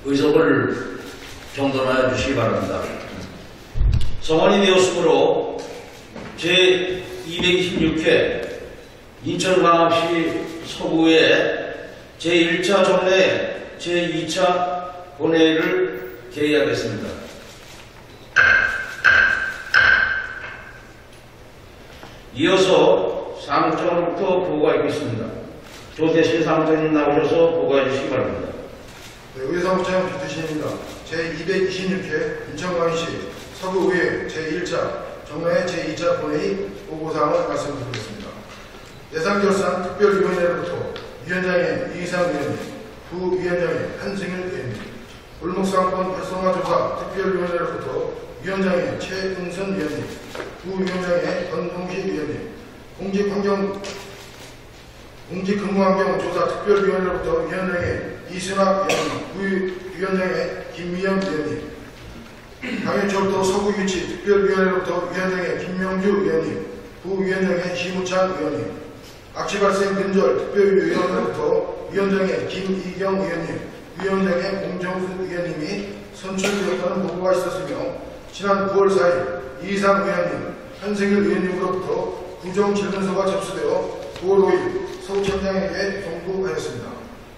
의석을 정돈하여 주시기 바랍니다. 성원이 되었으므로 제226회 인천광역시 서구의 제1차 정례 제2차 본회의를 개의하겠습니다. 이어서 사무장으로부터 보고가 있겠습니다. 조대신 사무장님 나오셔서 보고해 주시기 바랍니다. 네, 의사무장 조대신입니다. 제226회 인천광역시 서구의회 제1차 정례 제2차 본회의 보고사항을 말씀드리겠습니다. 예상결산 특별위원회로부터 위원장의 이의상 의원님, 부위원장의 한승일 의원님, 골목상권 활성화조사 특별위원회로부터 위원장의 최은선 위원님, 부위원장의 권동식 위원님, 공직근무환경조사 특별위원회로부터 위원장의 이순학 위원님, 부위원장의 김미영 위원님, 강현철도 서구유치 특별위원회로부터 위원장의 김명주 위원님, 부위원장의 심우찬 위원님, 악취발생 근절 특별위원회로부터 위원장의 김이경 의원님, 위원장의 공정순 의원님이 선출되었다는 보고가 있었으며, 지난 9월 4일 이의상 의원님, 한승일 의원님으로부터 구정질문서가 접수되어 9월 5일 서구청장에게 송부하였습니다.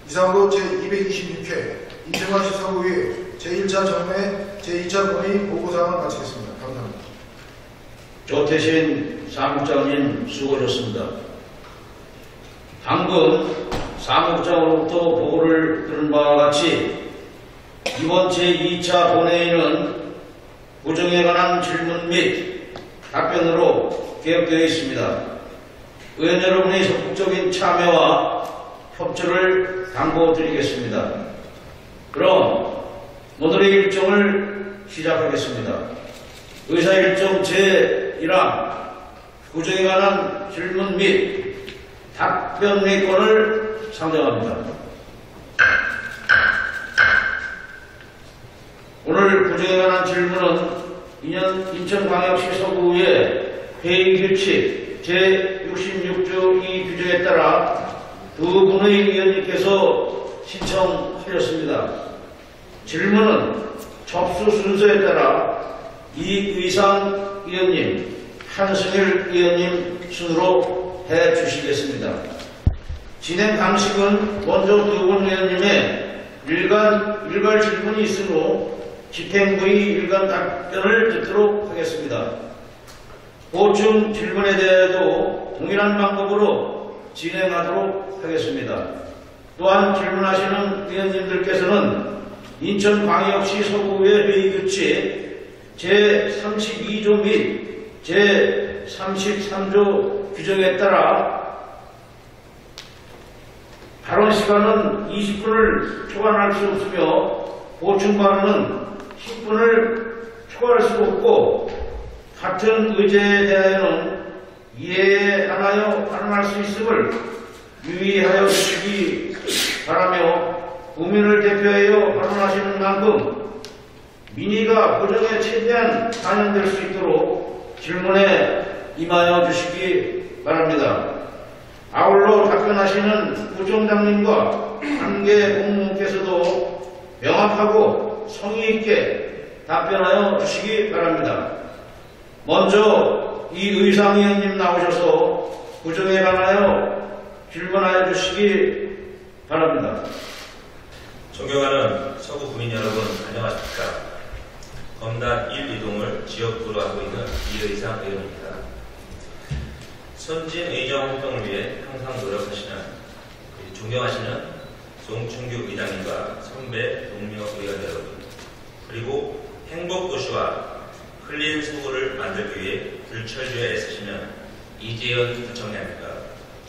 이상으로 제226회 인천광역시 서구의회 제1차 정례 제2차 본회의 보고사항을 마치겠습니다. 감사합니다. 조태신 사무장님 수고하셨습니다. 방금 사무장으로부터 보고를 들은 바와 같이 이번 제2차 본회의는 구정에 관한 질문 및 답변으로 개혁되어 있습니다. 의원 여러분의 적극적인 참여와 협조를 당부드리겠습니다. 그럼 오늘의 일정을 시작하겠습니다. 의사 일정 제1항 구정에 관한 질문 및 답변 4건을 상정합니다. 오늘 구정에 관한 질문은 인천광역시 서구의 회의규칙 제66조 2 규정에 따라 두 분의 위원님께서 신청하셨습니다. 질문은 접수 순서에 따라 이의상 의원님, 한승일 의원님 순으로 해주시겠습니다. 진행 방식은 먼저 두 분 의원님의 일괄 질문이 있으므로 집행부의 일괄 답변을 듣도록 하겠습니다. 보충 질문에 대해도 동일한 방법으로 진행하도록 하겠습니다. 또한 질문하시는 의원님들께서는 인천광역시 서구의 회의규칙 제32조 및 제33조 규정에 따라 발언 시간은 20분을 초과할 수 없으며 보충 발언은 10분을 초과할 수 없고 같은 의제에 대하여는 이해하여 발언할 수 있음을 유의하여 주시기 바라며 국민을 대표하여 발언하시는 만큼 민의가 고정에 최대한 반영될 수 있도록 질문에 임하여 주시기 바랍니다. 아울러 답변하시는 부총장님과 관계 공무원께서도 명확하고 성의 있게 답변하여 주시기 바랍니다. 먼저 이 의상 의원님 나오셔서 구정에 관하여 질문하여 주시기 바랍니다. 존경하는 서구 국민 여러분 안녕하십니까. 검단 1 이동을 지역구로 하고 있는 이의상 의원입니다. 선진 의정 활동을 위해 항상 노력하시는 존경하시는 송충규 의장님과 선배 동료 의원 여러분, 그리고 행복도시와 클린 서구를 만들기 위해 불철주야 애쓰시는 이재현 부총장님과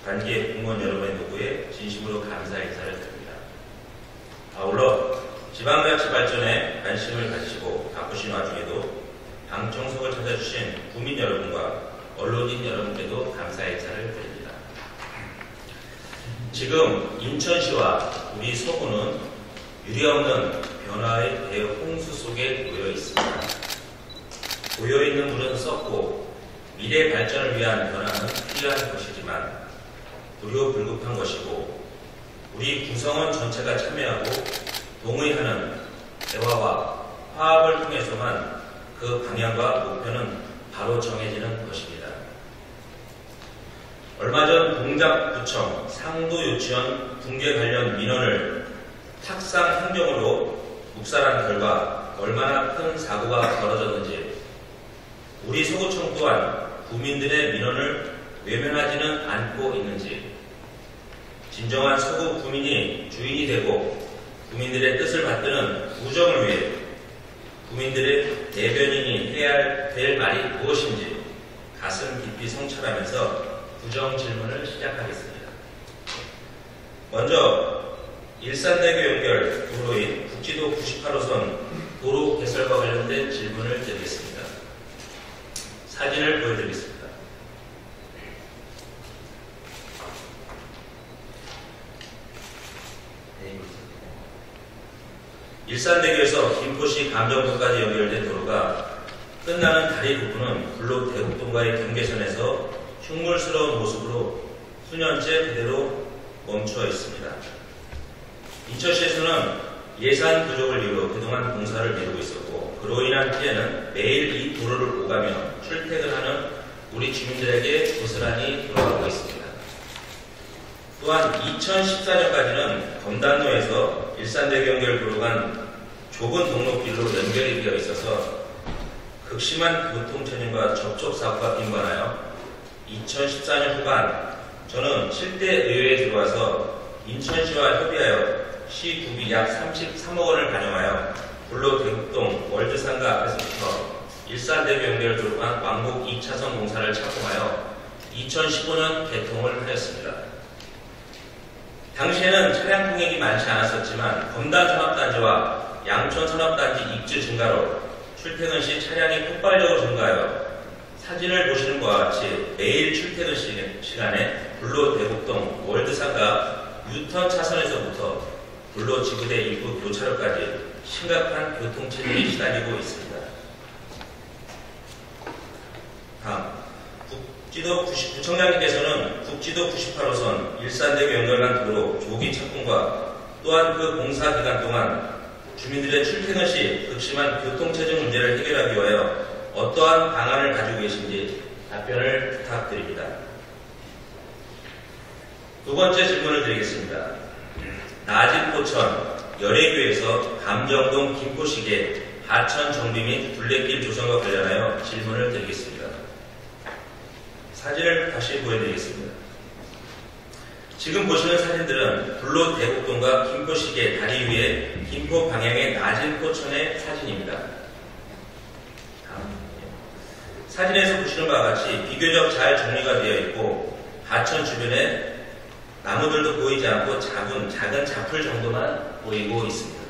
관계 공무원 여러분의 노고에 진심으로 감사 인사를 드립니다. 아울러 지방자치 발전에 관심을 가지시고 바쁘신 와중에도 방청석을 찾아주신 국민 여러분과 언론인 여러분께도 감사 인사를 드립니다. 지금 인천시와 우리 서구는 유례없는 변화의 대홍수 속에 놓여 있습니다. 고여있는 물은 썩고 미래 발전을 위한 변화는 필요한 것이지만 불효불급한 것이고 우리 구성원 전체가 참여하고 동의하는 주전 붕괴 관련 민원을 탁상 행정으로 묵살한 결과 얼마나 큰 사고가 벌어졌는지, 우리 서구청 또한 구민들의 민원을 외면하지는 않고 있는지, 진정한 서구 구민이 주인이 되고 구민들의 뜻을 받드는 우정을 위해 구민들의 대변인이 해야 될 말이 무엇인지 가슴 깊이 성찰하면서 구정 질문을 시작하겠습니다. 먼저 일산대교 연결 도로인 국지도 98호선 도로 개설과 관련된 질문을 드리겠습니다. 사진을 보여드리겠습니다. 일산대교에서 김포시 감정도까지 연결된 도로가 끝나는 다리 부분은 불로 대곡동과의 경계선에서 흉물스러운 모습으로 수년째 그대로 멈춰 있습니다. 인천시에서는 예산 부족을 이유로 그동안 공사를 미루고 있었고, 그로 인한 피해는 매일 이 도로를 오가며 출퇴근하는 우리 주민들에게 고스란히 돌아가고 있습니다. 또한 2014년까지는 검단로에서 일산대교 연결 도로 간 좁은 동로길로 연결이 되어 있어서 극심한 교통체증과 접촉사고가 빈번하여 2014년 후반 저는 7대 의회에 들어와서 인천시와 협의하여 시 구비 약 33억 원을 반영하여 불로 대곡동 월드상가 앞에서부터 일산대교 연결 도로 간 왕복 2차선 공사를 착공하여 2015년 개통을 하였습니다. 당시에는 차량 통행이 많지 않았었지만 검단 산업단지와 양천 산업단지 입지 증가로 출퇴근 시 차량이 폭발적으로 증가하여 사진을 보시는 것과 같이 매일 출퇴근 시간에 불로 대곡동 월드상가 유턴 차선에서부터 불로 지구대 입구 교차로까지 심각한 교통체증에 시달리고 있습니다. 다음, 구청장님께서는 국지도 98호선 일산대교 연결간 도로 조기 착공과 또한 그 공사 기간 동안 주민들의 출퇴근 시 극심한 교통체증 문제를 해결하기 위하여 어떠한 방안을 가지고 계신지 답변을 부탁드립니다. 두 번째 질문을 드리겠습니다. 나진 포천 열애교에서 감정동 김포시계 하천 정비 및 둘레길 조성과 관련하여 질문을 드리겠습니다. 사진을 다시 보여드리겠습니다. 지금 보시는 사진들은 불로 대곡동과 김포시계 다리 위에 김포 방향의 나진 포천의 사진입니다. 사진에서 보시는 바와 같이 비교적 잘 정리가 되어 있고 하천 주변에 나무들도 보이지 않고 작은 잡풀 정도만 보이고 있습니다.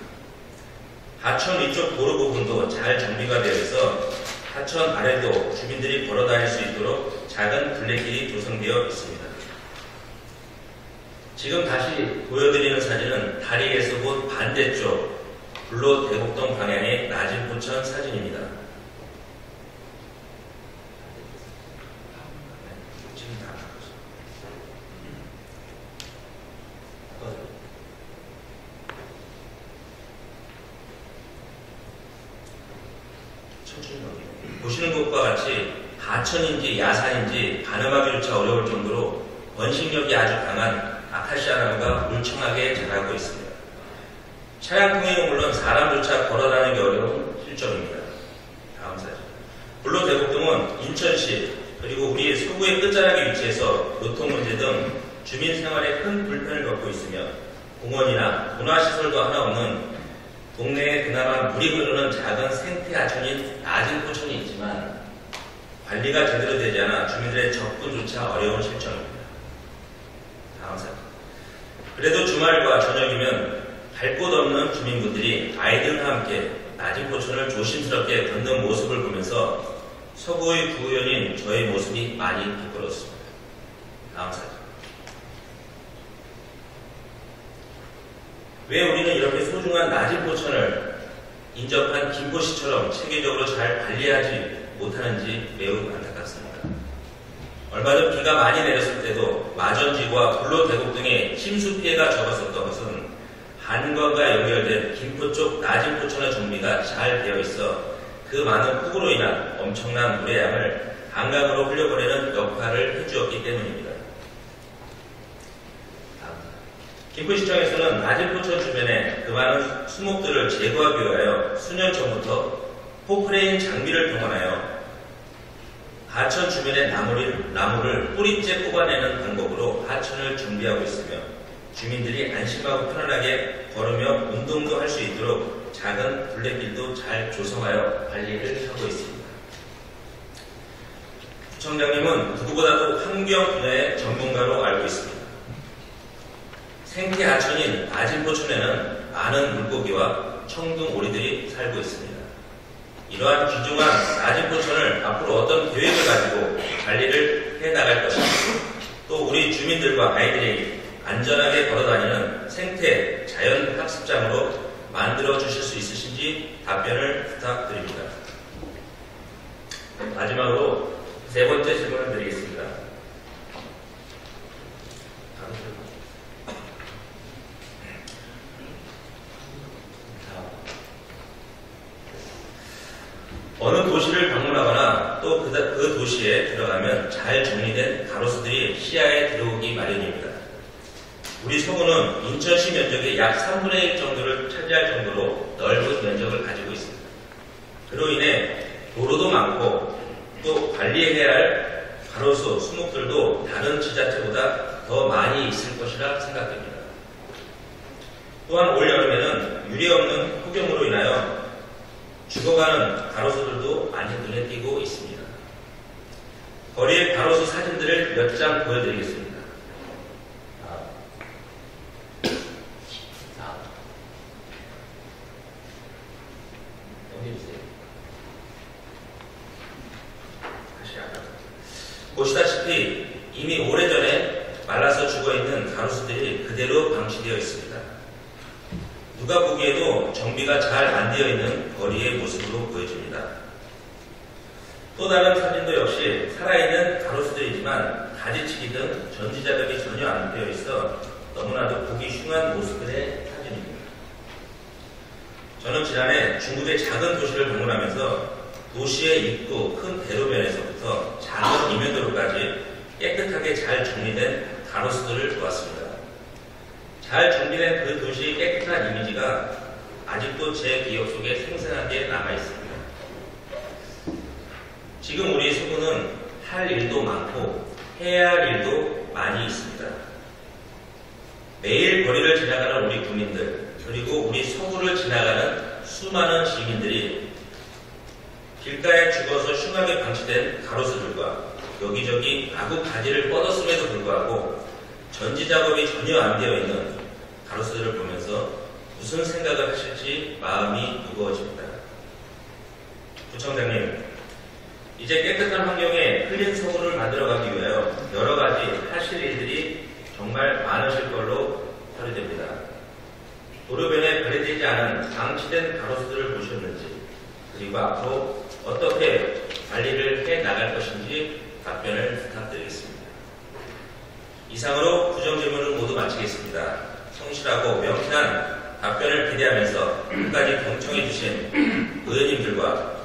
하천 위쪽 도로 부분도 잘 정비가 되어 있어 하천 아래도 주민들이 걸어 다닐 수 있도록 작은 둘레길이 조성되어 있습니다. 지금 다시 보여드리는 사진은 다리에서 본 반대쪽 불로 대곡동 방향의 나진 포천 사진입니다. 보시는 것과 같이 하천인지 야산인지 가늠하기조차 어려울 정도로 번식력이 아주 강한 아카시아 나무가 울창하게 자라고 있습니다. 차량 통행은 물론 사람조차 걸어다니기 어려운 실정입니다. 다음 사진. 불로 대곡동은 인천시 그리고 우리 서구의 끝자락에 위치해서 교통 문제 등 주민 생활에 큰 불편을 겪고 있으며 공원이나 문화시설도 하나 없는 동네에 그나마 물이 흐르는 작은 생태 하천인 나진 포천이 있지만 관리가 제대로 되지 않아 주민들의 접근조차 어려운 실정입니다. 다음 사진. 그래도 주말과 저녁이면 갈 곳 없는 주민분들이 아이들과 함께 나진 포천을 조심스럽게 걷는 모습을 보면서 서구의 구의원인 저의 모습이 많이 부끄러웠습니다. 다음 사진. 왜 우리는 이렇게 소중한 나진 포천을 인접한 김포시처럼 체계적으로 잘 관리하지 못하는지 매우 안타깝습니다. 얼마 전 비가 많이 내렸을 때도 마전지구와 불로 대곡 등의 침수 피해가 적었었던 것은 한강과 연결된 김포 쪽 나진 포천의 정비가 잘 되어 있어 그 많은 폭우로 인한 엄청난 물의 양을 한강으로 흘려보내는 역할을 해주었기 때문입니다. 김포시청에서는 아진포천 주변에 그 많은 수목들을 제거하기 위하여 수년 전부터 포프레인 장비를 동원하여 하천 주변의 나무를 뿌리째 뽑아내는 방법으로 하천을 준비하고 있으며 주민들이 안심하고 편안하게 걸으며 운동도 할 수 있도록 작은 둘레길도 잘 조성하여 관리를 하고 있습니다. 부청장님은 누구보다도 환경 분야의 전문가로 알고 있습니다. 생태 하천인 아진포천에는 많은 물고기와 청둥 오리들이 살고 있습니다. 이러한 귀중한 아진포천을 앞으로 어떤 계획을 가지고 관리를 해나갈 것인지, 또 우리 주민들과 아이들이 안전하게 걸어다니는 생태 자연학습장으로 만들어 주실 수 있으신지 답변을 부탁드립니다. 마지막으로 세 번째 질문을 드리겠습니다. 어느 도시를 방문하거나 또 그 도시에 들어가면 잘 정리된 가로수들이 시야에 들어오기 마련입니다. 우리 서구는 인천시 면적의 약 3분의 1 정도를 차지할 정도로 넓은 면적을 가지고 있습니다. 그로 인해 도로도 많고 또 관리해야 할 가로수, 수목들도 다른 지자체보다 더 많이 있을 것이라 생각됩니다. 또한 올 여름에는 유례 없는 폭염으로 인하여 죽어가는 가로수들도 많이 눈에 띄고 있습니다. 거리의 가로수 사진들을 몇 장 보여드리겠습니다. 보시다시피 이미 오래전에 말라서 죽어있는 가로수들이 그대로 방치되어 있습니다. 누가 보기에도 정비가 잘 안 되어 있는 거리의 모습으로 보여집니다. 또 다른 사진도 역시 살아있는 가로수들이지만 가지치기 등 전지 작업이 전혀 안 되어 있어 너무나도 보기 흉한 모습들의 사진입니다. 저는 지난해 중국의 작은 도시를 방문하면서 도시의 입구 큰 대로변에서부터 작은 이면도로까지 깨끗하게 잘 정리된 가로수들을 보았습니다. 잘 정비된 그 도시의 깨끗한 이미지가 아직도 제 기억 속에 생생하게 남아있습니다. 지금 우리 서구는 할 일도 많고 해야 할 일도 많이 있습니다. 매일 거리를 지나가는 우리 국민들, 그리고 우리 서구를 지나가는 수많은 시민들이 길가에 죽어서 흉하게 방치된 가로수들과 여기저기 마구 가지를 뻗었음에도 불구하고 전지 작업이 전혀 안 되어 있는 가로수들을 보면서 무슨 생각을 하실지 마음이 무거워집니다. 부청장님, 이제 깨끗한 환경에 흘린 서구를 만들어가기 위하여 여러 가지 하실 일들이 정말 많으실 걸로 처리됩니다. 도로변에 배려되지 않은 방치된 가로수들을 보셨는지, 그리고 앞으로 어떻게 관리를 해 나갈 것인지 답변을 부탁드리겠습니다. 이상으로 부정질문을 모두 마치겠습니다. 성실하고 명쾌한 답변을 기대하면서 끝까지 경청해 주신 의원님들과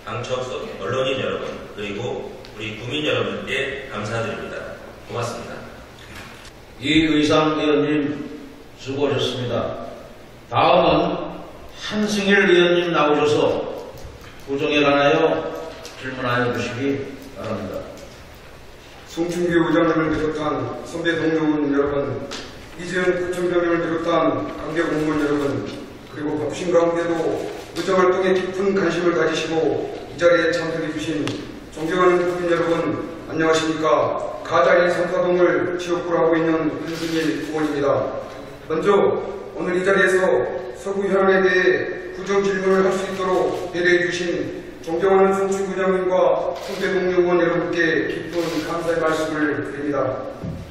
방청 언론인 여러분, 그리고 우리 국민 여러분께 감사드립니다. 고맙습니다. 이의상 의원님 수고하셨습니다. 다음은 한승일 의원님 나오셔서 부정에 관하여 질문하여 주시기 바랍니다. 송충규 의장님을 비롯한 선배 동료분 여러분, 이재현 구청장님을 비롯한 관계 공무원 여러분, 그리고 바쁘신 가운데도 의정활동에 깊은 관심을 가지시고 이 자리에 참석해 주신 존경하는 국민 여러분, 안녕하십니까. 가자리 삼사동을 지역구로 하고 있는 윤승일 의원입니다. 먼저 오늘 이 자리에서 서구 현안에 대해 부정 질문을 할 수 있도록 배려해 주신 존경하는 송충규 의장님과 선배 동료 의원 여러분께 깊은 감사의 말씀을 드립니다.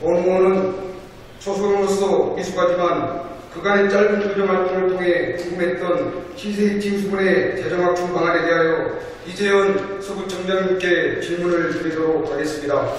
온 의원은 초소로서 미숙하지만 그간의 짧은 의정활동을 통해 궁금했던 시세이 팀수분의 재정확충 방안에 대하여 이재현 서구청장님께 질문을 드리도록 하겠습니다.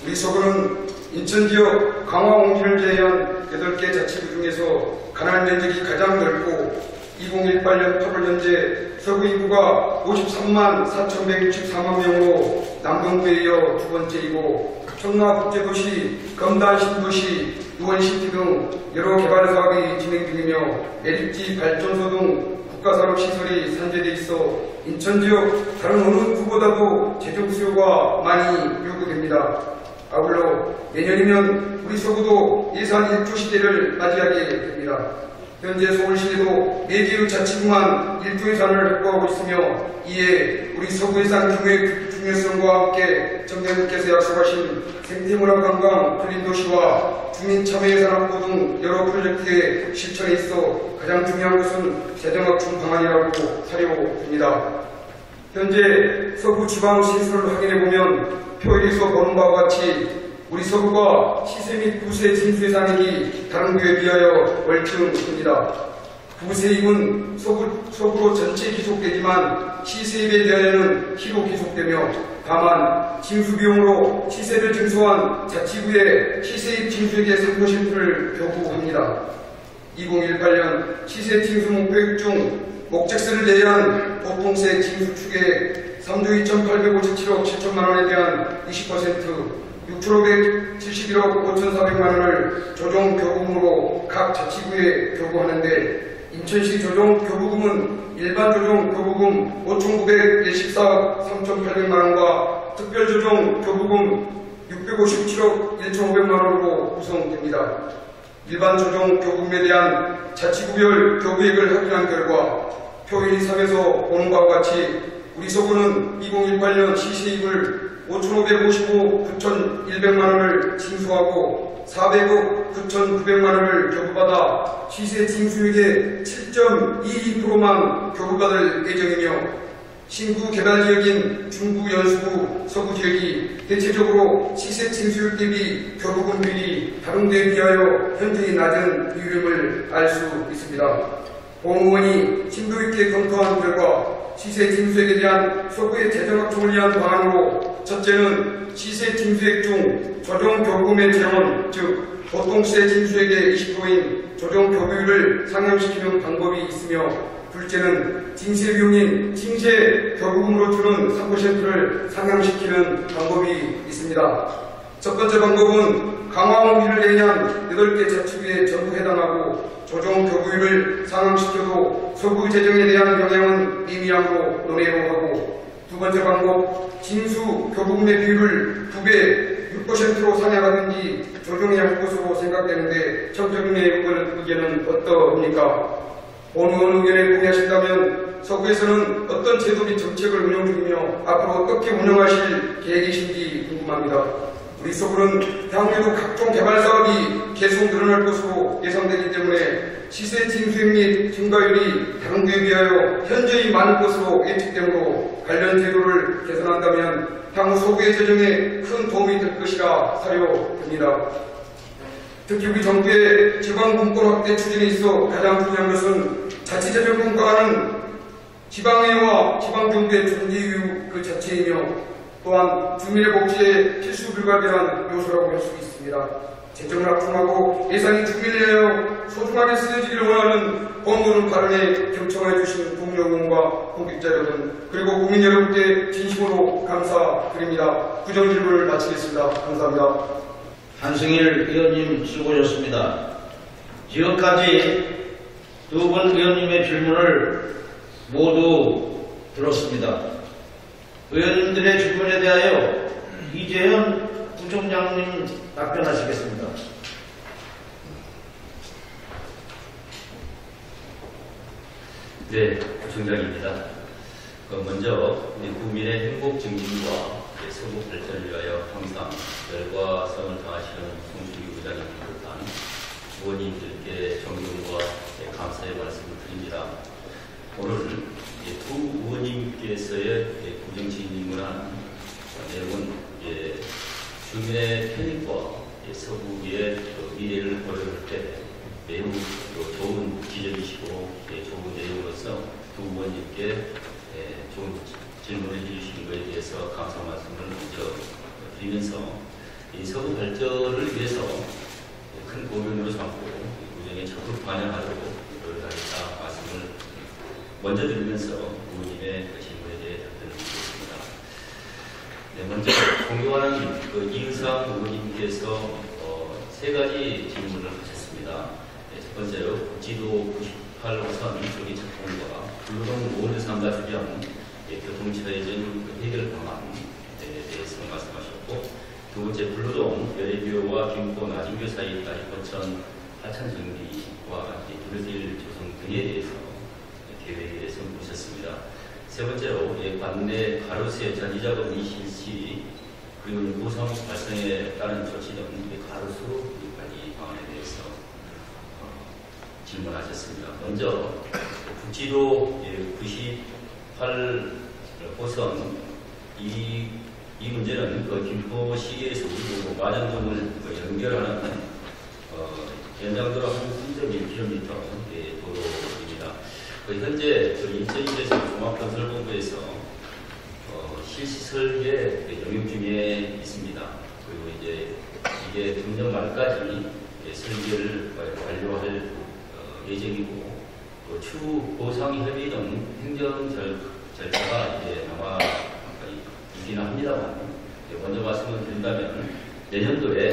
우리 서구는 인천지역 강화옹진을 제외한 8개 자치구 중에서 관할 면적이 가장 넓고 2018년 8월 현재 서구 인구가 53만 4,164만 명으로 남동부에 이어 두 번째이고 청라국제도시, 검단 신도시, 유원시티 등 여러 개발 사업이 진행 중이며 매립지 발전소 등 국가산업시설이 산재돼 있어 인천 지역 다른 어느 구보다도 재정 수요가 많이 요구됩니다. 아울러 내년이면 우리 서구도 예산 1조 시대를 맞이하게 됩니다. 현재 서울시에도 4개의 자치구만 1조 예산을 확보하고 있으며 이에 우리 서구 예산 중요성과 함께 정부님께서 약속하신 생태문화 관광 클린 도시와 주민 참여 예산 확보 등 여러 프로젝트의 실천에 있어 가장 중요한 것은 재정확충 방안이라고 사료됩니다. 현재 서구 지방 시설을 확인해 보면 표에서 보는 바와 같이 우리 서구가 시세 및 부세 징수의 잔액이 다른 구에 비하여 월등합니다. 부세입은 서구로 전체 기속되지만 시세입에 대하여는 희로 기속되며 다만 징수비용으로 시세를 징수한 자치구의 시세입 징수액의 3%를 교부합니다. 2018년 시세 징수 목표액 중 목적세를 제외한 보통세 징수 축액 3조 2,857억 7천만 원에 대한 20%, 6,571억 5,400만 원을 조정 교부금으로 각 자치구에 교부하는데 인천시 조정 교부금은 일반 조정 교부금 5,914억 3,800만 원과 특별 조정 교부금 657억 1,500만 원으로 구성됩니다. 일반 조정 교부금에 대한 자치구별 교부액을 확인한 결과 표 1, 2, 3에서 보는 바와 같이 우리 서구는 2018년 시세입을 5,555억 9,100만 원을 징수하고 400억 9,900만 원을 교부받아 시세 징수액의 7.22%만 교부받을 예정이며 신구 개발지역인 중구, 연수구, 서구 지역이 대체적으로 시세 징수액 대비 교부금 비율이 다른 데에 비하여 현저히 낮은 비율임을 알 수 있습니다. 본 의원이 심도 있게 검토한 결과 시세 징수액에 대한 서구의 재정확충을 위한 방안으로 첫째는 시세 징수액 중 조정 교부금의 재원, 즉 보통세 징수액의 20%인 조정 교부율을 상향시키는 방법이 있으며 둘째는 징세 비용인 징세 교부금으로 주는 3%를 상향시키는 방법이 있습니다. 첫 번째 방법은 강화홍기를 내년 8개 자치구에 전부 해당하고 조정 교부율을 상향시켜도 서구 재정에 대한 영향은 미미함으로 논의로 하고 두 번째 방법, 징수 교부금의 비율을 2배 6%로 상향하든지 조정해야 할 것으로 생각되는데 청정님의 의견은 어떠합니까? 본 의원 의견에 동의하신다면 서구에서는 어떤 제도 및 정책을 운영 중이며 앞으로 어떻게 운영하실 계획이신지 궁금합니다. 우리 서구는 향후에도 각종 개발 사업이 계속 늘어날 것으로 예상되기 때문에 시세 징수액 및 증가율이 다른 데에 비하여 현저히 많을 것으로 예측되므로 관련 제도를 개선한다면 향후 서구의 재정에 큰 도움이 될 것이라 사료됩니다. 특히 우리 정부의 지방분권 확대 추진에 있어 가장 중요한 것은 자치재정 평가하는 지방의회와 지방정부의 존재 이유 그 자체이며 또한 주민의 복지에 필수 불가결한 요소라고 할 수 있습니다. 재정을 확충하고 예산이 주민을 위하여 소중하게 쓰여지기를 원하는 법무는 발언에 경청해 주신 동료 의원과 공직자 여러분 그리고 국민 여러분께 진심으로 감사드립니다. 구정 질문을 마치겠습니다. 감사합니다. 한승일 의원님 수고하셨습니다. 지금까지 두 분 의원님의 질문을 모두 들었습니다. 의원님들의 질문에 대하여 이재현 부총장님 답변하시겠습니다. 네, 부총장입니다. 먼저 우리 국민의 행복 증진과 서구 발전을 위하여 항상 열과 성을 다하시는 송중기 의장님을 비롯한 의원님들께 존경과 감사의 말씀을 드립니다. 오늘 두 의원님께서의 구정진님을 내용은 주민의 편익과 서구의 미래를 고려할 때 매우 좋은 지적이시고 좋은 내용으로서 두 의원님께 좋은 질문을 해주신 것에 대해서 감사 말씀을 먼저 드리면서 이 서구 발전을 위해서 큰 고민으로 삼고 구정에 적극 반영하도록 노력하겠다 말씀을 먼저 드리면서 의원님의 질문에 대해 답변을 드리겠습니다. 네, 먼저 존경하는 이의상 의원님께서 세 가지 질문을 하셨습니다. 첫 번째로 국지도 98호선 조기 착공과 불로동 모든 상가 주장 교통체증 해결 방안에 대해서 말씀하셨고, 두 번째 불로동 여의도와 김포 나진교 사이까지 거천 하천 정비와 둘길 조성 등에 대해서 계획에 대해서 묻으셨습니다. 세 번째로 관내 가로세 전이작업이 실시 그리고 고성 발생에 따른 조치 등 가로수 관리 방안에 대해서 질문하셨습니다. 먼저 국지도 98호선 이 문제는 김포시에서 우리고 마전동을 연결하는 연장도로 한 3.1km 도로입니다. 현재 인천시에서 종합건설본부에서 실시 설계 영역 중에 있습니다. 그리고 이제 이게 금년 말까지 설계를 완료할 예정이고, 추후 보상 협의 등 행정 절차가 이제 아마 있기는 합니다만, 먼저 말씀을 드린다면 내년도에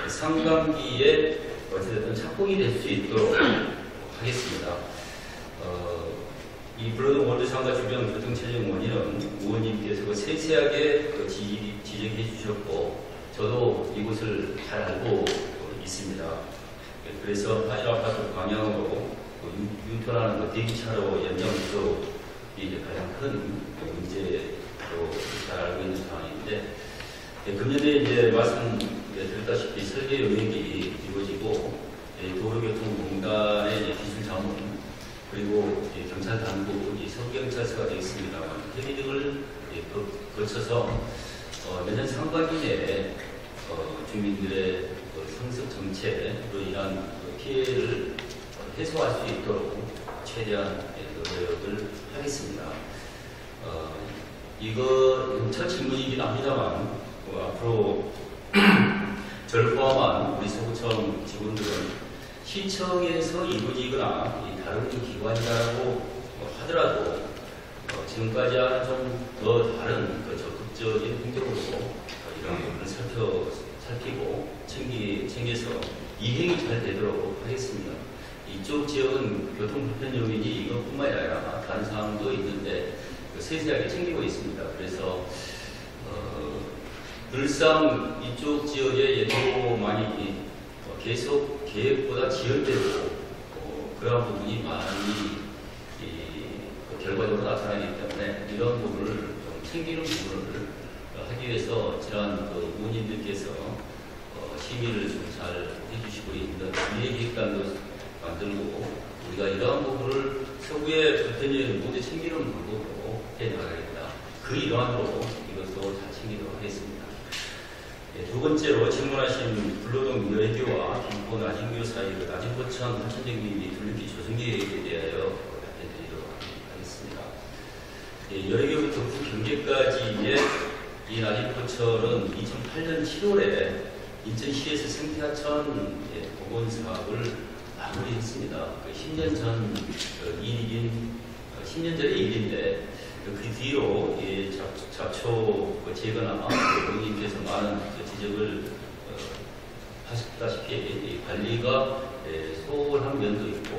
상반기에 어쨌든 착공이 될 수 있도록 하겠습니다. 이 불로동 월드상가 주변 교통체증 원인은 의원님께서 세세하게 지적해 주셨고, 저도 이곳을 잘 알고 있습니다. 그래서 한일 아파트 방향으로 유턴하는 대기차로 연장도 이제 가장 큰 문제로 잘 알고 있는 상황인데, 금년에 이제 말씀드렸다시피 설계 용역이 이루어지고, 도로교통공단의 기술 자문 그리고 경찰 당국, 서부경찰서가 되어 있습니다만, 협의 등을 거쳐서 내년 상반기 내에 주민들의 성습 정체로 인한 피해를 해소할 수 있도록 최대한 노력을 하겠습니다. 이거 첫 질문이긴 합니다만, 앞으로 저를 포함한 우리 서구청 직원들은 시청에서 이루어지거나 다른 기관이라고 하더라도 지금까지 하는 좀 더 다른 적극적인 행동으로 이런 부분을 살피고 챙겨서 이행이 잘 되도록 하겠습니다. 이쪽 지역은 교통 불편 요인이 이것뿐만이 아니라 다른 사항도 있는데 세세하게 챙기고 있습니다. 그래서 늘상 이쪽 지역의 예도만이 계속 계획보다 지연되고 그러한 부분이 많이 결과적으로 나타나기 때문에 이런 부분을 좀 챙기는 부분을 하기 위해서 지난 의원님들께서 심의를 좀 잘 해주시고 있는 기획단도 만들고, 우리가 이러한 부분을 서구의 불편을 모두 챙기는 방법으로 해나가겠다. 그 일환으로 이것도 잘 챙기도록 하겠습니다. 두 번째로 질문하신 불로동 여의도와 김포 나진교 사이 나진포천 하천정비 및 둘길 조성 계획에 대하여 답변드리도록 하겠습니다. 여의도부터 경계까지의 이 나진포천은 2008년 7월에 인천시에서 생태하천 복원 사업을 마무리했습니다. 10년 전 일이긴 10년 전의 일인데, 그 뒤로 잡초 제거나 의원님께서 많은 지적을 하셨다시피 관리가 소홀한 면도 있고,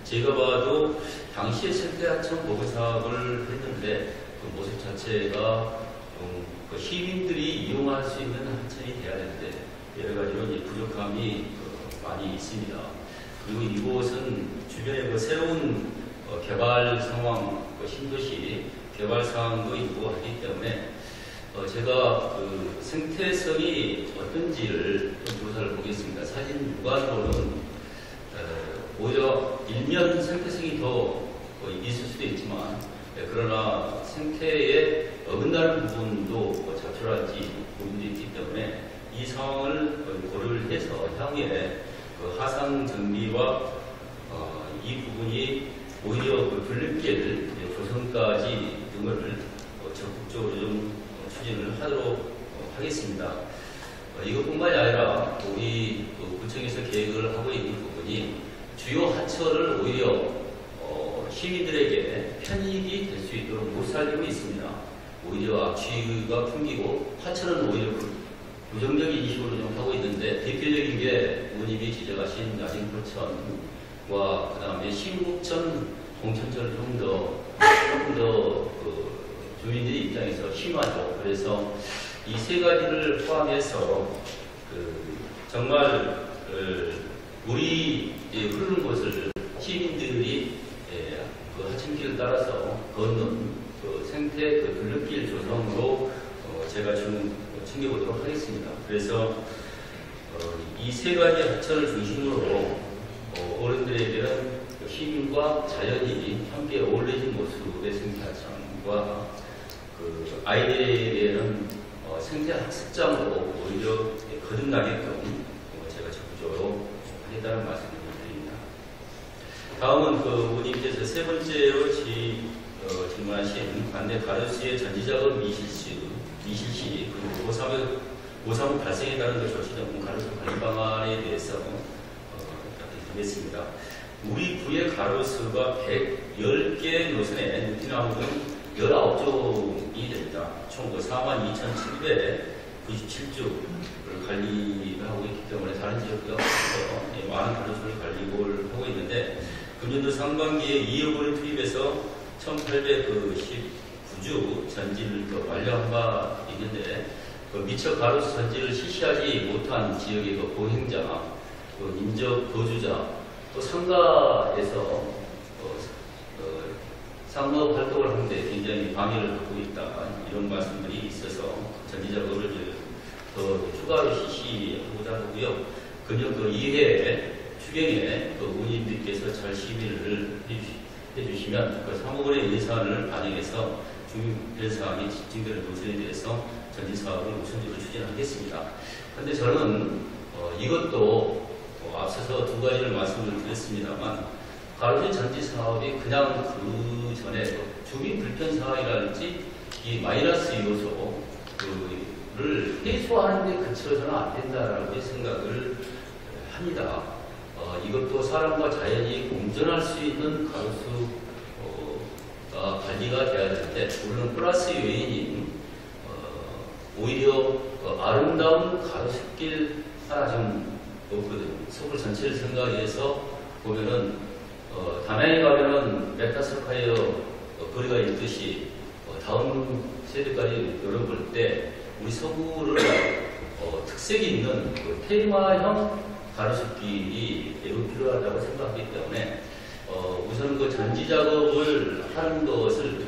제가 봐도 당시에 생태하천 복원 사업을 했는데 그 모습 자체가 시민들이 이용할 수 있는 하천이 돼야 되는데 여러 가지로 부족함이 많이 있습니다. 그리고 이곳은 주변에 새로운 개발 상황, 신도시 개발 상황도 있고 하기 때문에 제가 생태성이 어떤지를 좀 조사를 보겠습니다. 사진 육안으로는 오히려 일면 생태성이 더 있을 수도 있지만, 그러나 생태에 어긋나는 부분도 잡초라든지 부분도 있기 때문에 이 상황을 고려를 해서 향후에 하상 정비와 이 부분이 오히려 둘레길 조성까지 등을 적극적으로 좀 추진을 하도록 하겠습니다. 이것뿐만이 아니라 우리 구청에서 계획을 하고 있는 부분이 주요 하천을 오히려 시민들에게 편익이 될 수 있도록 못 살리고 있습니다. 오히려 악취가 풍기고 하천은 오히려 부정적인 이슈로 좀 하고 있는데 대표적인 게 의원님이 지적하신 야생포천과 그 다음에 신국천, 동천천을 좀 더 주민들의 입장에서 심하죠. 그래서 이 세 가지를 포함해서 정말 물이 흐르는 곳을 시민들이 그 하천길을 따라서 걷는 생태 둘레길 조성으로 제가 좀 챙겨보도록 하겠습니다. 그래서 이 세 가지 하천을 중심으로 어른들에게는 시민과 자연이 함께 어울려진 모습의 생태하천과 아이들에게는 생태학습장으로 오히려 거듭나게끔 제가 적극적으로 하겠다는 말씀을 드립니다. 다음은 의원님께서 세 번째로 질문하신 관내 가로수의 전지작업 미실시 그리고 고사무 발생에 따른 조치 등 가로수 관리 방안에 대해서 답변드리겠습니다. 우리 구의 가로수가 110개 노선에 느티나무 등 19종이 됩니다. 총 42,797주를 관리를 하고 있기 때문에 다른 지역보다 많은 가로수를 관리를 하고 있는데 금년도 상반기에 2억 원을 투입해서 1,819주 전지를 완료한 바 있는데 미처 가로수 전지를 실시하지 못한 지역의 보행자, 인접 거주자, 또 상가에서 상업 활동을 하는데 굉장히 방해를 받고 있다 이런 말씀들이 있어서 전지 작업을 더 추가로 실시하고자 하고요. 금년 이해 추경에 의원님들께서 잘 심의를 해주시면 3억 원의 예산을 반영해서 중요한 사항이 집중되는 노선에 대해서 전지 사업을 우선적으로 추진하겠습니다. 그런데 저는 이것도 앞서서 두 가지를 말씀을 드렸습니다만 가로수 전지 사업이 그냥 그 전에 주민 불편 사항이라든지 이 마이너스 요소를 해소하는 데 그쳐서는 안 된다라고 생각을 합니다. 이것도 사람과 자연이 공존할 수 있는 가로수가 관리가 돼야 되는데 물론 플러스 요인인 오히려 아름다운 가로수길 하나 좀 없거든요. 서울 전체를 생각해서 보면은 다낭에 가면은 메타스카이어 거리가 있듯이 다음 세대까지 열어볼 때 우리 서구를 특색이 있는 테마형 가로수길이 매우 필요하다고 생각하기 때문에 우선 전지 작업을 하는 것을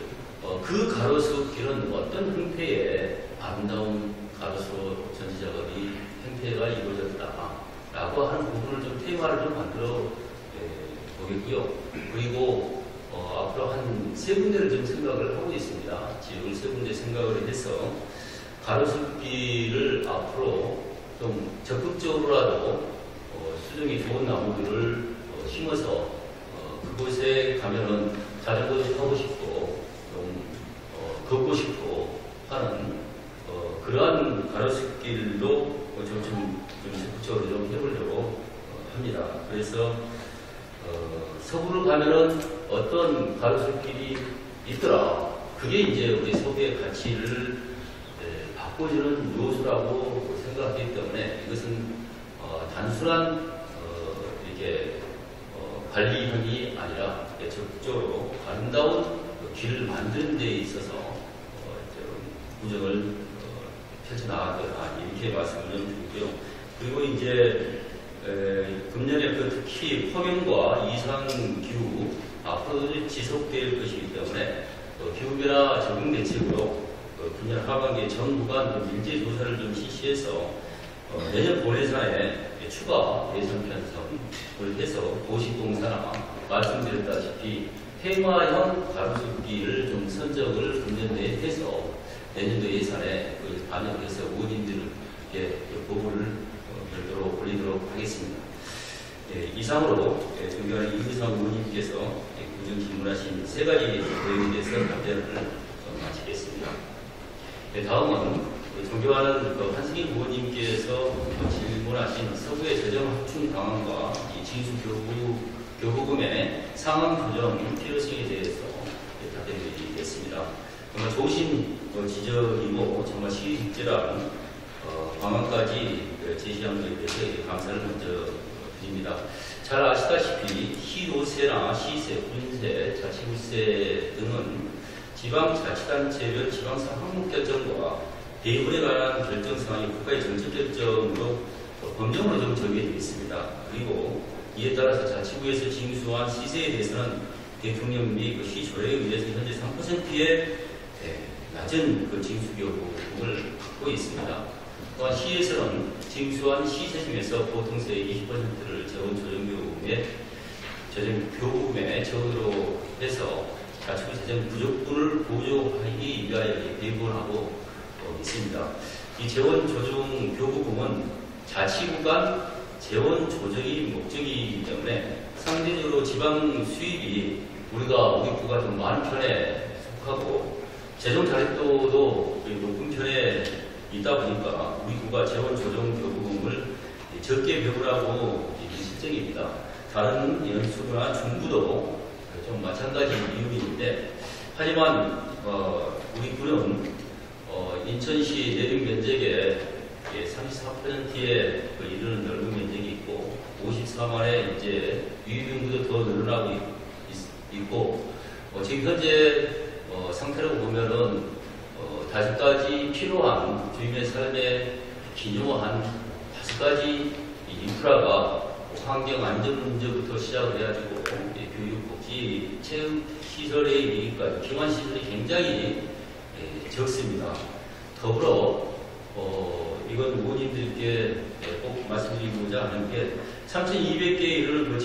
그 가로수길은 어떤 형태의 아름다운 가로수 전지 작업이 형태가 이루어졌다라고 하는 부분을 좀 테마를 좀 만들어 보겠고요. 그리고 앞으로 한 세 군데를 좀 생각을 하고 있습니다. 지역을 세 군데 생각을 해서 가로수길을 앞으로 좀 적극적으로라도 수종이 좋은 나무들을 심어서 그곳에 가면은 자전거도 타고 싶고 좀 걷고 싶고 하는 그러한 가로수길로 좀 적극적으로 좀 해보려고 합니다. 그래서 서부를 가면은 어떤 가로수길이 있더라. 그게 이제 우리 서부의 가치를 바꿔주는 요소라고 생각하기 때문에 이것은 단순한 이렇게 관리형이 아니라 적극적으로 아름다운 길을 만드는 데 있어서 우정을 펼쳐나가거나 이렇게 말씀을 좀 드리고요. 그리고 이제 금년에 특히 폭염과 이상기후 앞으로 지속될 것이기 때문에 기후변화 적응 대책으로 금년 하반기에 전 구간 밀재 조사를 좀 실시해서 내년 본예산에 추가 예산 편성을 해서 도시공사나 말씀드렸다시피 테마형 가로수길을 좀 선정을 금년 내에 해서 내년도 예산에 반영해서 의원님들께 보고를 별도로 올리도록 하겠습니다. 이상으로 존경하는 이규상 의원님께서 구정 질문하신 세 가지 내용에 대해서 답변을 마치겠습니다. 다음은 존경하는 한승희 의원님께서 질문하신 서구의 재정 확충 방안과 징수 교부금의 상황 조정 필요성에 대해서 답변드리겠습니다. 정말 좋으신 지적이고 정말 시의적절한 방안까지 제시한 것에 대해서 감사를 먼저 드립니다. 잘 아시다시피 시도세나 시세, 군세, 자치구세 등은 지방자치단체별 지방사 항목결정과 대입에 관한 결정 사항이 국가의 정책 결정으로 법령으로 좀 정해져 있습니다. 그리고 이에 따라서 자치구에서 징수한 시세에 대해서는 대통령 및 시조례에 의해서 현재 3%의 낮은 징수교부금을 갖고 있습니다. 또한 시에서는 징수한 시세 중에서 보통세의 20%를 재원조정교부금의 적으로 해서 자치구 재정 부족분을 보조하기 위하여 대입을 하고 있습니다. 이 재원조정교부금은 자치구 간 재원조정이 목적이기 때문에 상대적으로 지방 수입이 우리 구가 좀 많은 편에 속하고 재정 자립도도 높은 편에 있다 보니까 우리 구가 재원조정교부금을 적게 배분하고 있는 실정입니다. 다른 연수구나 중구도 좀 마찬가지 이유가 있는데, 하지만 우리 구는 인천시 내륙 면적의 34%에 이르는 넓은 면적이 있고 54만의 이제 유입인구도 더 늘어나고 있고 지금 현재 상태로 보면은 다섯가지 필요한 주민의 삶에 기여한 5가지 인프라가 환경 안전 문제부터 시작을 해가지고 교육, 복지, 체육 시설에 이르기까지 기반 시설이 굉장히 적습니다. 더불어 이건 의원님들께 꼭 말씀드리고자 하는 게 3,200개에 이르는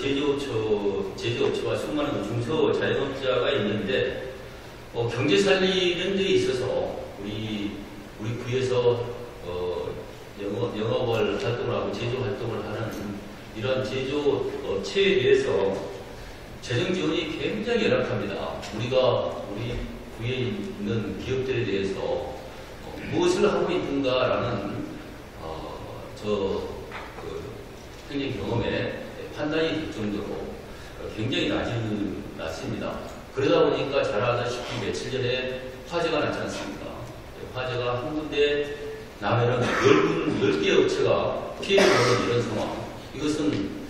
제조업체와 수많은 중소자영업자가 있는데 경제 살리는 데 있어서 우리 구에서 영업을 활동을 하고 제조 활동을 하는 이런 제조업체에 대해서 재정 지원이 굉장히 열악합니다. 우리 구에 있는 기업들에 대해서 무엇을 하고 있는가라는 행정 경험에 판단이 될 정도로 굉장히 낮습니다. 그러다 보니까 잘 아다시피 며칠 전에 화재가 났지 않습니까? 화재가 한 군데 나면은 10개 업체가 피해를 보는 이런 상황. 이것은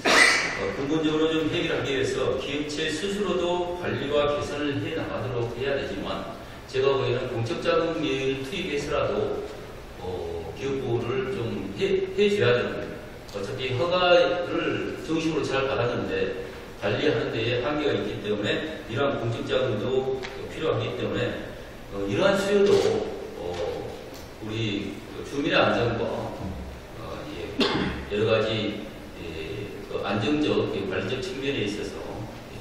근본적으로 좀 해결하기 위해서 기업체 스스로도 관리와 개선을 해 나가도록 해야 되지만, 제가 보기에는 공적자금을 투입해서라도 기업 보호를 좀 해줘야 되는, 어차피 허가를 정식으로 잘 받았는데 관리하는 데에 한계가 있기 때문에 이러한 공적자금도 필요하기 때문에 이러한 수요도 우리 주민의 안전과 여러 가지 안정적 관리적 측면에 있어서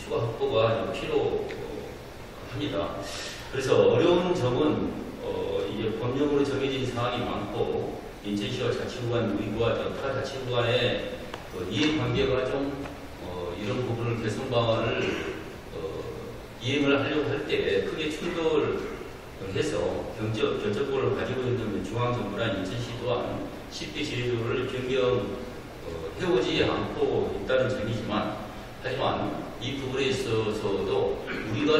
추가 확보가 필요합니다. 그래서 어려운 점은 이제 법령으로 정해진 사항이 많고 인천시와 자치구간, 우리구와 타 자치구간의 이해관계가 좀 이런 부분을 개선 방안을 이행을 하려고 할 때 크게 충돌을 해서 결정권을 가지고 있는 중앙정부나 인천시 또한 쉽게 제도를 변경해오지 않고 있다는 점이지만, 하지만 이 부분에 있어서도 우리가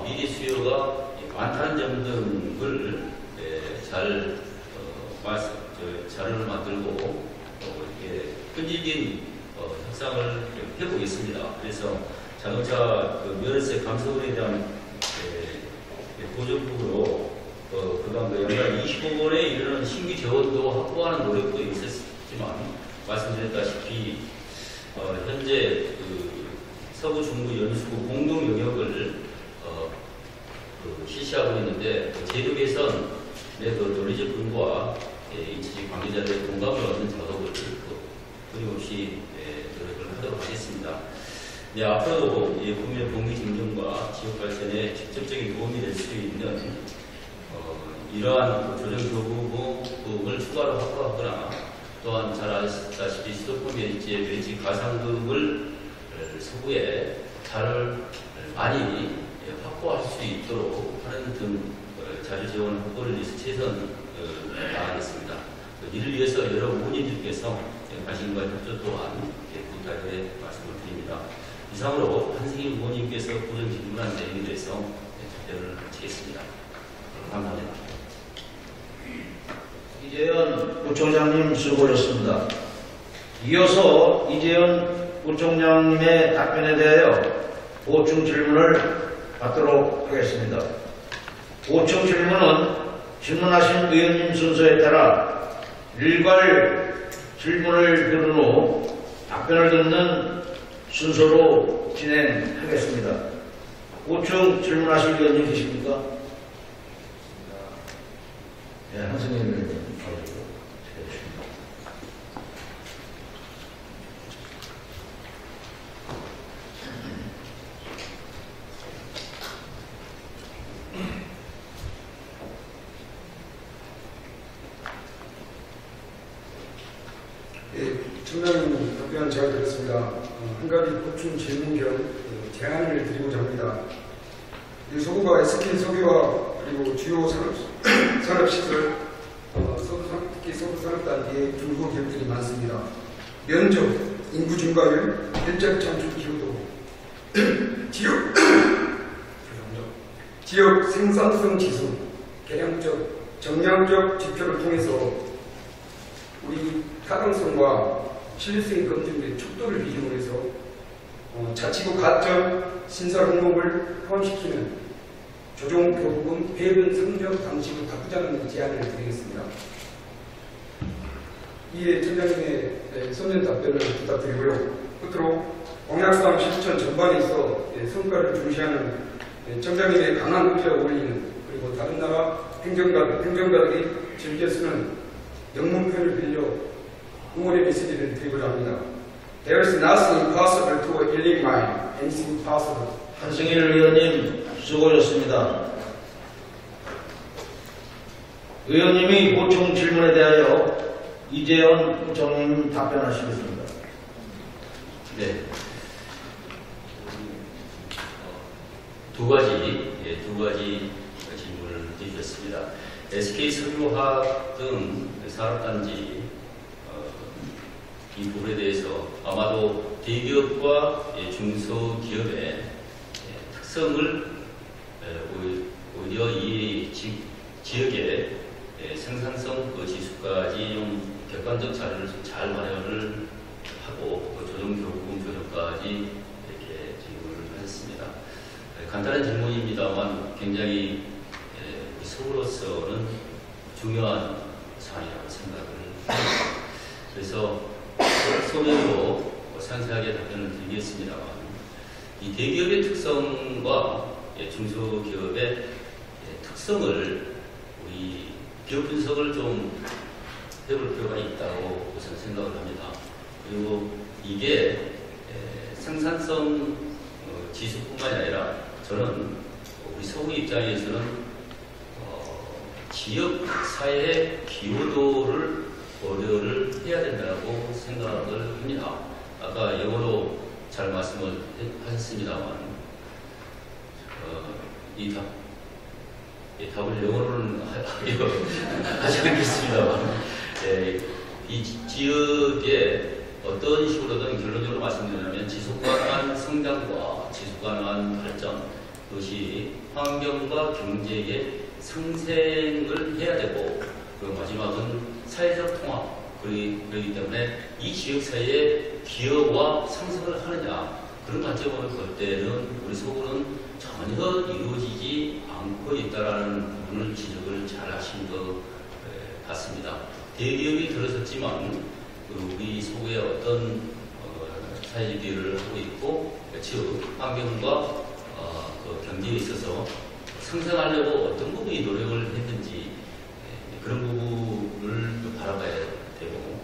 미래 수요가 많다는 점 등을 잘 자료를 만들고 끈질긴 협상을 해보겠습니다. 그래서 자동차 면허세 감소에 대한 보조금으로 그간 연간 25억 원에 이르는 신규 재원도 확보하는 노력도 있었지만, 말씀드렸다시피 현재 서구, 중부, 연수구 공동 영역을 실시하고 있는데 제도 개선의 논리적 근거와 인천시 관계자들의 공감을 얻는 작업을 끊임없이 노력을 하도록 하겠습니다. 네, 앞으로도 국민의 복리 증진과 지역 발전에 직접적인 도움이 될 수 있는 이러한 조정교부금을 추가로 확보하거나, 또한 잘 아시다시피 수도권면제 가상금을 서구에 많이 확보할 수 있도록 하는 등 자료 지원 확보를 위해서 최선을 다하겠습니다. 이를 위해서 여러 의원님들께서 관심과 협조 또한 부탁의 말씀을 드립니다. 이상으로 한승희 의원님께서 고정 질문한 내용에 대해서 답변을 마치겠습니다. 감사합니다. 이재현 부총장님 수고하셨습니다. 이어서 이재현 부총장님의 답변에 대하여 보충 질문을 받도록 하겠습니다. 보충 질문은 질문하신 의원님 순서에 따라 일괄 질문을 들은 후 답변을 듣는 순서로 진행하겠습니다. 보충 질문하실 의원님 계십니까? 네, 한승일 의원님. 청장님 답변 잘 들었습니다. 한 가지 보충 질문 겸 제안을 드리고자 합니다. 서구가 SK 석유화 그리고 주요 산업시설, 특히 서구산업단지의 중소기업들이 많습니다. 면적, 인구 증가율, 일자리 창출 기여도, 지역 생산성 지수, 개량적, 정량적 지표를 통해서 우리 타당성과 신뢰성이 검증된 척도를 기준으로 해서 자치구 가점 신설 항목을 포함시키는 조정 교부금 배분 상정 방식을 바꾸자는 제안을 드리겠습니다. 이에 청장님의 서면 답변을 부탁드리고요. 끝으로 공약상 실천 전반에 있어 성과를 중시하는 청장님의 강한 의지와 어울리는 그리고 다른 나라 행정가들이 즐겨 쓰는 영문 표현을 빌려 응원의 메시지를 드리고자 합니다. There is nothing impossible to a willing mind. Anything possible. 한승일 의원님 수고하셨습니다. 의원님이 보충 질문에 대하여 이재현 부총장님 답변하시겠습니다. 네. 두 가지 질문을 드리셨습니다. SK 석유화학 등 산업단지 이 부분에 대해서 아마도 대기업과 중소기업의 특성을 오히려 이 지역의 생산성 지수까지 좀 객관적 자료를 잘 마련을 하고 조정교부금 조정까지 이렇게 질문을 하셨습니다. 간단한 질문입니다만 굉장히 서구로서는 중요한 사안이라고 생각을 합니다. 그래서 소면으로 상세하게 답변을 드리겠습니다만 이 대기업의 특성과 중소기업의 특성을 우리 기업 분석을 좀 해볼 필요가 있다고 우선 생각을 합니다. 그리고 이게 생산성 지수뿐만이 아니라 저는 우리 서구 입장에서는 지역 사회의 기여도를 고려를 해야 된다고 생각을 합니다. 아까 영어로 잘 말씀을 하셨습니다만 이 답을 영어로는 하지 않겠습니다만 이 지역에 어떤 식으로든 결론적으로 말씀드리자면 지속가능한 성장과 지속가능한 발전 그것이 환경과 경제의 상생을 해야 되고 그리고 마지막은 사회적 통합 그렇기 때문에 이 지역 사회의 기여와 상승을 하느냐 그런 관점으로 볼 때는 우리 서구는 전혀 이루어지지 않고 있다라는 부분을 지적을 잘 하신 것 같습니다. 대기업이 들어섰지만 우리 서구의 어떤 사회적 기여를 하고 있고 즉 환경과 그 경제에 있어서 상생하려고 어떤 부분이 노력을 했는지 그런 부분을 바라봐야 되고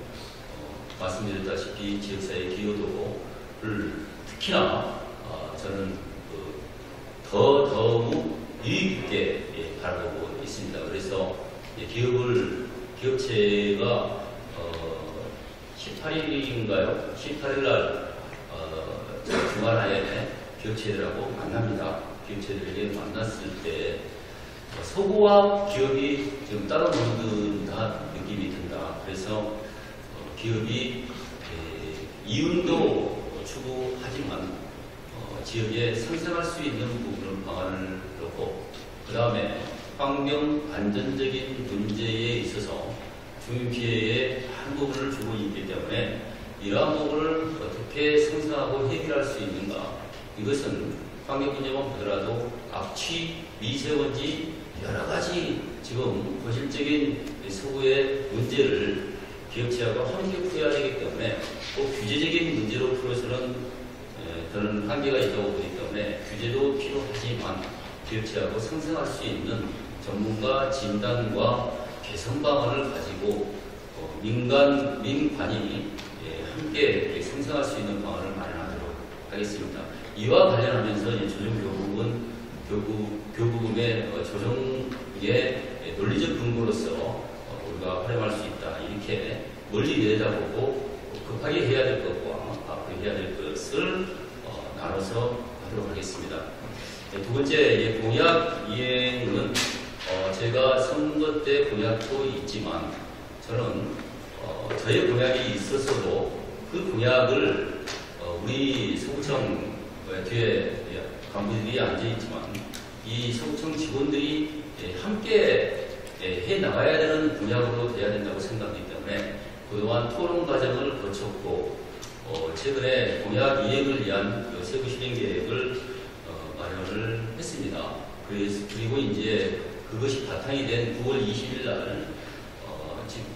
말씀드렸다시피 지역사회 기여도를 특히나 저는 더욱 유익 있게 바라보고 있습니다. 그래서 기업체가 18일인가요? 18일 날 주말에 기업체들하고 만납니다. 기업체들에게 만났을 때 서구와 기업이 좀 따로 노는다 느낌이 든다. 그래서 기업이 이윤도 추구하지만 지역에 상생할 수 있는 부분을 방안을 놓고 그 다음에 환경 안전적인 문제에 있어서 주민 피해의 한 부분을 주고 있기 때문에 이러한 부분을 어떻게 생산하고 해결할 수 있는가, 이것은 환경문제만 보더라도 악취, 미세먼지 여러 가지 지금 본질적인 서구의 문제를 기업체하고 함께 풀어야 되기 때문에 꼭 규제적인 문제로 풀어서는 저는 한계가 있다고 보기 때문에 규제도 필요하지만 기업체하고 상생할 수 있는 전문가 진단과 개선 방안을 가지고 민관이 함께 생성할 수 있는 방안을 마련하도록 하겠습니다. 이와 관련하면서 조정교부금의 조정의 논리적 근거로서 우리가 활용할 수 있다, 이렇게 멀리 내다보고 급하게 해야 될 것과 앞으로 해야 될 것을 나눠서 하도록 하겠습니다. 두 번째, 공약 이행은 제가 선거 때 공약도 있지만 저는 저의 공약이 있었어도 그 공약을 우리 서구청 뒤에 간부들이 앉아있지만 이 서구청 직원들이 함께 해 나가야 되는 분야로 돼야 된다고 생각하기 때문에 그동안 토론 과정을 거쳤고 최근에 공약 이행을 위한 세부 실행 계획을 마련을 했습니다. 그리고 이제 그것이 바탕이 된 9월 20일 날,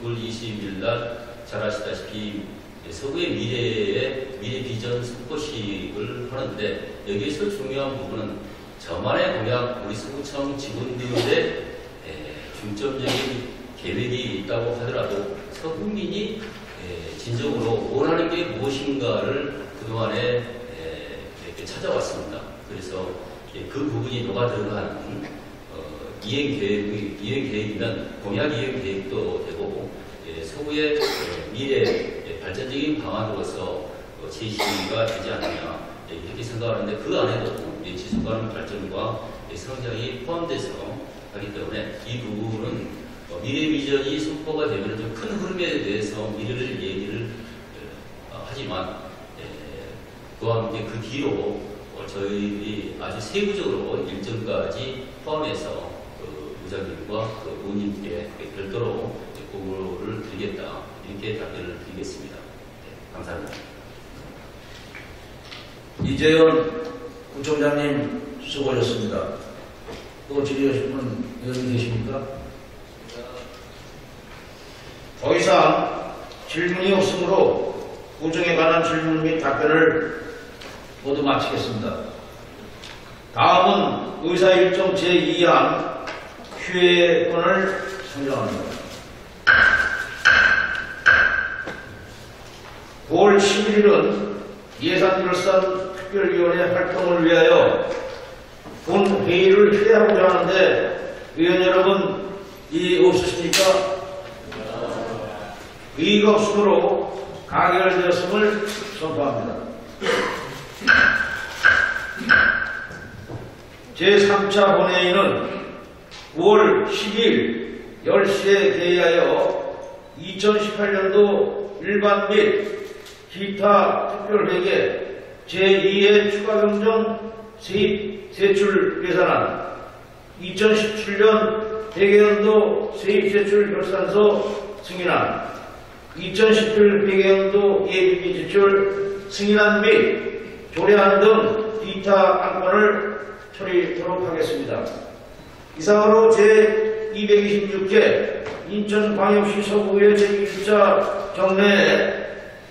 9월 20일 날 잘 아시다시피 서구의 미래 비전 선포식을 하는데 여기에서 중요한 부분은 저만의 공약, 우리 서구청 직원들의 중점적인 계획이 있다고 하더라도 서구민이 진정으로 원하는 게 무엇인가를 그동안에 이렇게 찾아왔습니다. 그래서 그 부분이 녹아 들어간 이행 계획이면 공약 이행 계획도 되고 서구의 미래 발전적인 방안으로서 제시가 되지 않느냐, 이렇게 생각하는데 그 안에도 지속가능 발전과 성장이 포함돼서 하기 때문에 이 부분은 미래 비전이 선포가 되면 좀 큰 흐름에 대해서 미래를 얘기를 하지만 그와 함께 그 뒤로 저희들이 아주 세부적으로 일정까지 포함해서 의장님과 의원님께 별도로 보고를 드리겠다, 이렇게 답변을 드리겠습니다. 감사합니다. 이재현 구청장님 수고하셨습니다. 또 질의하실 분 여기 계십니까? 더 이상 질문이 없으므로 구청에 관한 질문 및 답변을 모두 마치겠습니다. 다음은 의사일정 제2항 휴회권을 선정합니다. 9월 11일은 예산결산 특별위원회 활동을 위하여 본 회의를 휴회하고자 하는데 의원 여러분 이의 없으십니까? 의의가 없으므로 가결되었음을 선포합니다. 제3차 본회의는 9월 10일 10시에 개의하여 2018년도 일반 및 기타 특별회계 제2의 추가 경정 세입 세출 예산안, 2017년 회계연도 세입 세출 결산서 승인안, 2017 회계연도 예비비 지출 승인안 및 조례안 등 기타 안건을 처리하도록 하겠습니다. 이상으로 제226회 인천광역시 서구의 제1차 정례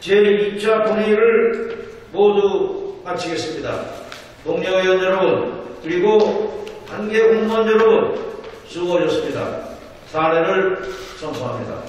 제2차 본회의를 모두 마치겠습니다. 동료 의원 여러분, 그리고 관계 공무원 여러분, 수고하셨습니다. 사례를 선포합니다.